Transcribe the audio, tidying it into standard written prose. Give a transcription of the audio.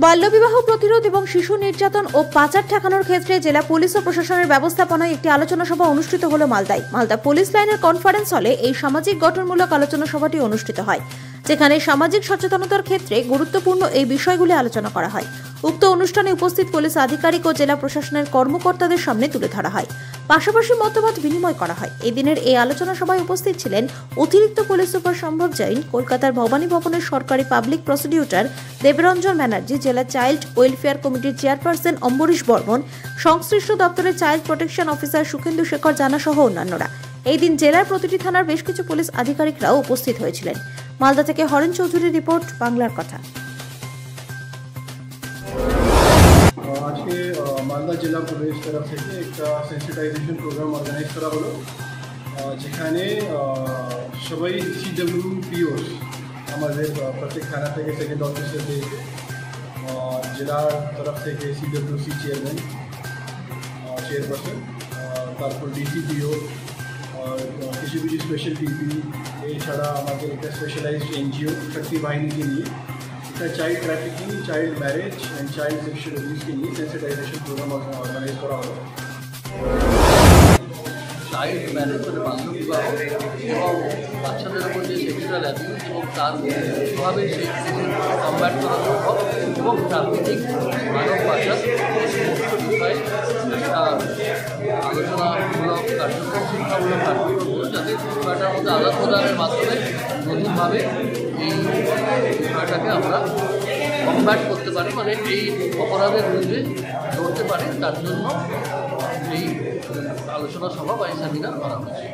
বাল্যবিবাহ প্রতিরোধ এবং শিশু নির্যাতন ও পাচার ঠেকানোর ক্ষেত্রে জেলা পুলিশ ও প্রশাসনের ব্যবস্থাপনায় একটি আলোচনা সভা অনুষ্ঠিত হলো মালদায়। মালদা পুলিশ লাইনের কনফারেন্স হলে এই সামাজিক গঠনমূলক আলোচনা সভাটি অনুষ্ঠিত হয়, যেখানে সামাজিক সচেতনতার ক্ষেত্রে গুরুত্বপূর্ণ এই বিষয়গুলি আলোচনা করা হয়। উক্ত অনুষ্ঠানে উপস্থিত পুলিশ আধিকারিক ও জেলা প্রশাসনের কর্মকর্তাদের সামনে তুলে ধরা হয়, পাশাপাশি মতামত বিনিময় করা হয়। এই দিনের এই আলোচনা সভায় উপস্থিত ছিলেন অতিরিক্ত পুলিশ সুপার সম্ভব জৈন, কলকাতার ভবানী ভবনের সরকারি পাবলিক প্রসিকিউটর দেবরঞ্জন ব্যানার্জি, জেলা চাইল্ড ওয়েলফেয়ার কমিটির চেয়ারপারসন অম্বরীশ বর্মন, সংশ্লিষ্ট দপ্তরের child protection officer Sukhendu Shekhar জানা সহ অন্যান্যরা। এই দিন জেলার প্রতিটি থানার বেশ কিছু পুলিশ আধিকারিকরাও উপস্থিত হয়েছিলেন। মালদা থেকে হরেন চৌধুরীর রিপোর্ট, বাংলার কথা। আজকে মালদা জেলা পুলিশ তরফ থেকে একটা সেন্সিটাইজেশন প্রোগ্রাম অর্গানাইজ করা হলো, যেখানে সবাই CWPOs আমাদের প্রত্যেক থানা থেকে সেকেন্ড অফিসার থেকে জেলার তরফ থেকে CWC চেয়ারপারসন, তারপর DCPO, কিছু কিছু স্পেশাল টিপি, এছাড়া আমাদের একটা স্পেশালাইজড NGO শক্তি বাহিনীকে নিয়ে একটা child trafficking, child marriage and child sexual অ্যাবিউজকে নিয়ে সেন্সিটাইজেশন প্রোগ্রাম অর্গানাইজ করা হলো। চাইল্ড ম্যারেজ মানে বাল্যবিবাহ এবং বাচ্চাদের উপর যে সেক্সুয়াল অ্যাবিউজ এবং তার কীভাবে সেই কমব্যাট করা সম্ভব এবং ট্রাফিকিং, মানব পাচার সমস্ত বিষয়ে একটা আলোচনামূলক কার্যক্রম, শিক্ষামূলক কার্যক্রমগুলো যাতে বিষয়টার মধ্যে আদান প্রদানের মাধ্যমে নতুনভাবে এই বিষয়টাকে আমরা কমব্যাট করতে পারি, মানে এই অপরাধের বিরুদ্ধে লড়তে পারি। তার জন্য এই আলোচনা সভা বা এই সেমিনার করা হয়েছে।